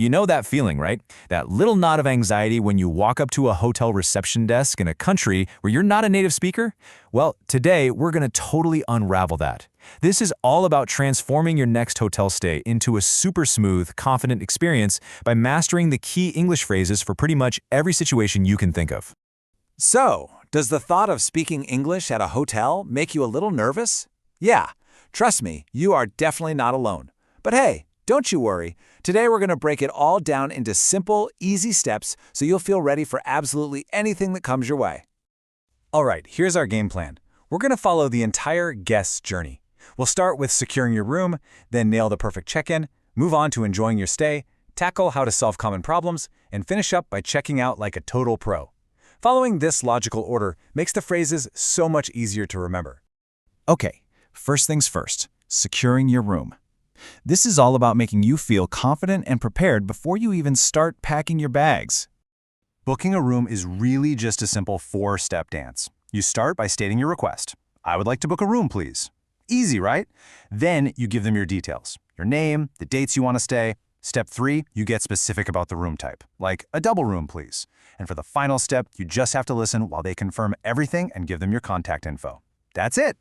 You know that feeling, right? That little knot of anxiety when you walk up to a hotel reception desk in a country where you're not a native speaker? Well, today we're going to totally unravel that. This is all about transforming your next hotel stay into a super smooth, confident experience by mastering the key English phrases for pretty much every situation you can think of. So, does the thought of speaking English at a hotel make you a little nervous? Yeah, trust me, you are definitely not alone. But hey, don't you worry. Today we're going to break it all down into simple, easy steps so you'll feel ready for absolutely anything that comes your way. All right, here's our game plan. We're going to follow the entire guest's journey. We'll start with securing your room, then nail the perfect check-in, move on to enjoying your stay, tackle how to solve common problems, and finish up by checking out like a total pro. Following this logical order makes the phrases so much easier to remember. Okay, first things first, securing your room. This is all about making you feel confident and prepared before you even start packing your bags. Booking a room is really just a simple 4-step dance. You start by stating your request. I would like to book a room, please. Easy, right? Then you give them your details, your name, the dates you want to stay. Step 3, you get specific about the room type, like a double room, please. And for the final step, you just have to listen while they confirm everything and give them your contact info. That's it.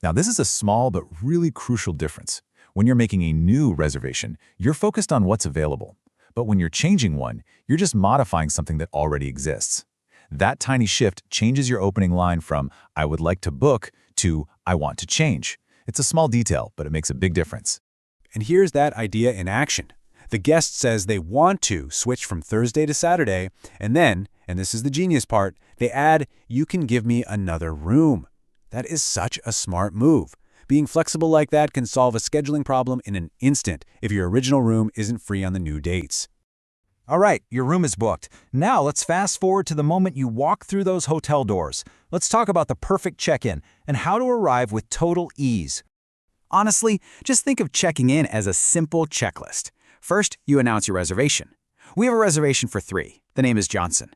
Now, this is a small but really crucial difference. When you're making a new reservation, you're focused on what's available. But when you're changing one, you're just modifying something that already exists. That tiny shift changes your opening line from "I would like to book" to "I want to change." It's a small detail, but it makes a big difference. And here's that idea in action. The guest says they want to switch from Thursday to Saturday, and then, and this is the genius part, they add, "You can give me another room." That is such a smart move. Being flexible like that can solve a scheduling problem in an instant if your original room isn't free on the new dates. All right, your room is booked. Now let's fast forward to the moment you walk through those hotel doors. Let's talk about the perfect check-in and how to arrive with total ease. Honestly, just think of checking in as a simple checklist. First, you announce your reservation. We have a reservation for 3. The name is Johnson.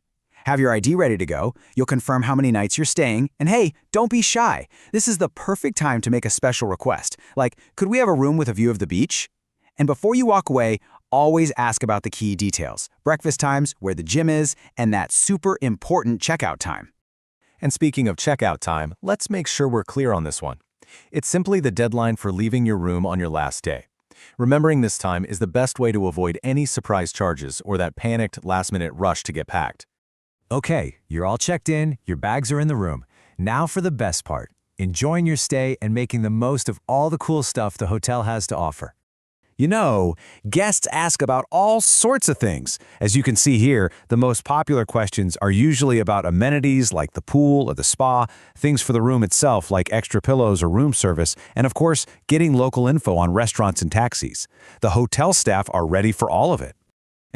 Have your ID ready to go, you'll confirm how many nights you're staying, and hey, don't be shy. This is the perfect time to make a special request, like, could we have a room with a view of the beach? And before you walk away, always ask about the key details, breakfast times, where the gym is, and that super important checkout time. And speaking of checkout time, let's make sure we're clear on this one. It's simply the deadline for leaving your room on your last day. Remembering this time is the best way to avoid any surprise charges or that panicked last-minute rush to get packed. Okay, you're all checked in, your bags are in the room. Now for the best part, enjoying your stay and making the most of all the cool stuff the hotel has to offer. You know, guests ask about all sorts of things. As you can see here, the most popular questions are usually about amenities like the pool or the spa, things for the room itself like extra pillows or room service, and of course, getting local info on restaurants and taxis. The hotel staff are ready for all of it.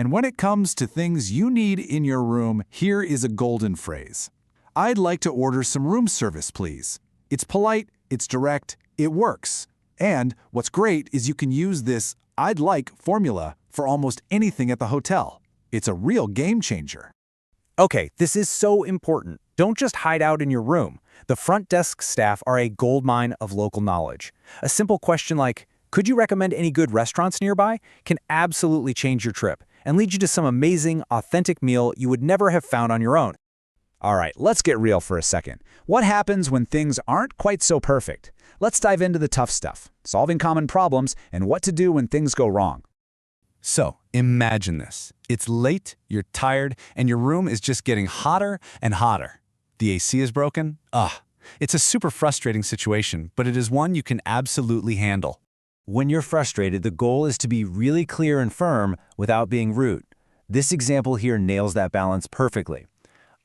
And when it comes to things you need in your room, here is a golden phrase. I'd like to order some room service, please. It's polite, it's direct, it works. And what's great is you can use this "I'd like" formula for almost anything at the hotel. It's a real game changer. Okay, this is so important. Don't just hide out in your room. The front desk staff are a goldmine of local knowledge. A simple question like, "Could you recommend any good restaurants nearby?" can absolutely change your trip and lead you to some amazing, authentic meal you would never have found on your own. All right, let's get real for a second. What happens when things aren't quite so perfect? Let's dive into the tough stuff, solving common problems, and what to do when things go wrong. So, imagine this. It's late, you're tired, and your room is just getting hotter and hotter. The AC is broken? It's a super frustrating situation, but it is one you can absolutely handle. When you're frustrated, the goal is to be really clear and firm without being rude. This example here nails that balance perfectly.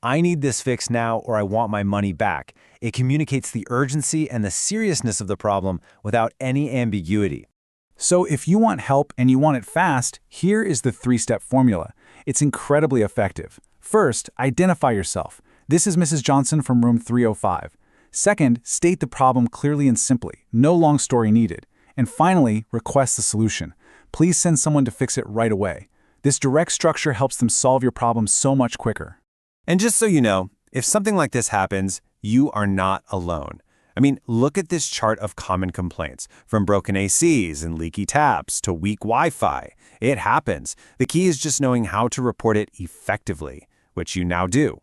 I need this fixed now or I want my money back. It communicates the urgency and the seriousness of the problem without any ambiguity. So if you want help and you want it fast, here is the 3-step formula. It's incredibly effective. First, identify yourself. This is Mrs. Johnson from room 305. Second, state the problem clearly and simply. No long story needed. And finally, request the solution. Please send someone to fix it right away. This direct structure helps them solve your problem so much quicker. And just so you know, if something like this happens, you are not alone. I mean, look at this chart of common complaints, from broken ACs and leaky taps to weak Wi-Fi. It happens. The key is just knowing how to report it effectively, which you now do.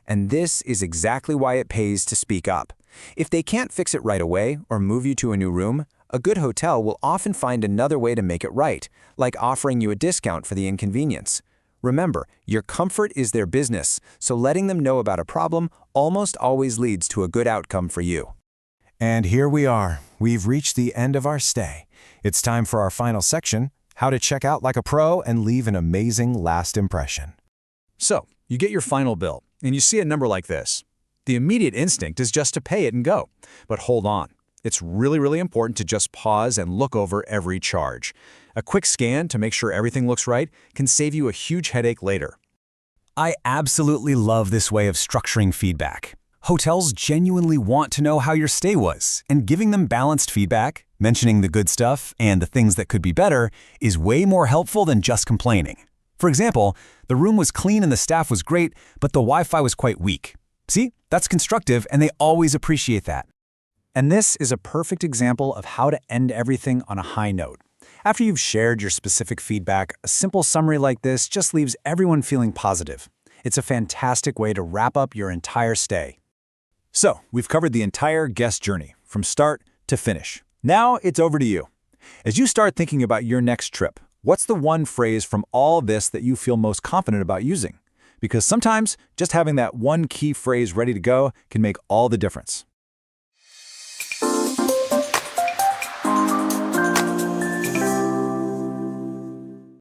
And this is exactly why it pays to speak up. If they can't fix it right away or move you to a new room, a good hotel will often find another way to make it right, like offering you a discount for the inconvenience. Remember, your comfort is their business, so letting them know about a problem almost always leads to a good outcome for you. And here we are. We've reached the end of our stay. It's time for our final section, how to check out like a pro and leave an amazing last impression. So, you get your final bill, and you see a number like this. The immediate instinct is just to pay it and go. But hold on. It's really important to just pause and look over every charge. A quick scan to make sure everything looks right can save you a huge headache later. I absolutely love this way of structuring feedback. Hotels genuinely want to know how your stay was, and giving them balanced feedback, mentioning the good stuff and the things that could be better, is way more helpful than just complaining. For example, the room was clean and the staff was great, but the Wi-Fi was quite weak. See, that's constructive, and they always appreciate that. And this is a perfect example of how to end everything on a high note. After you've shared your specific feedback, a simple summary like this just leaves everyone feeling positive. It's a fantastic way to wrap up your entire stay. So, we've covered the entire guest journey, from start to finish. Now it's over to you. As you start thinking about your next trip, what's the one phrase from all of this that you feel most confident about using? Because sometimes just having that one key phrase ready to go can make all the difference.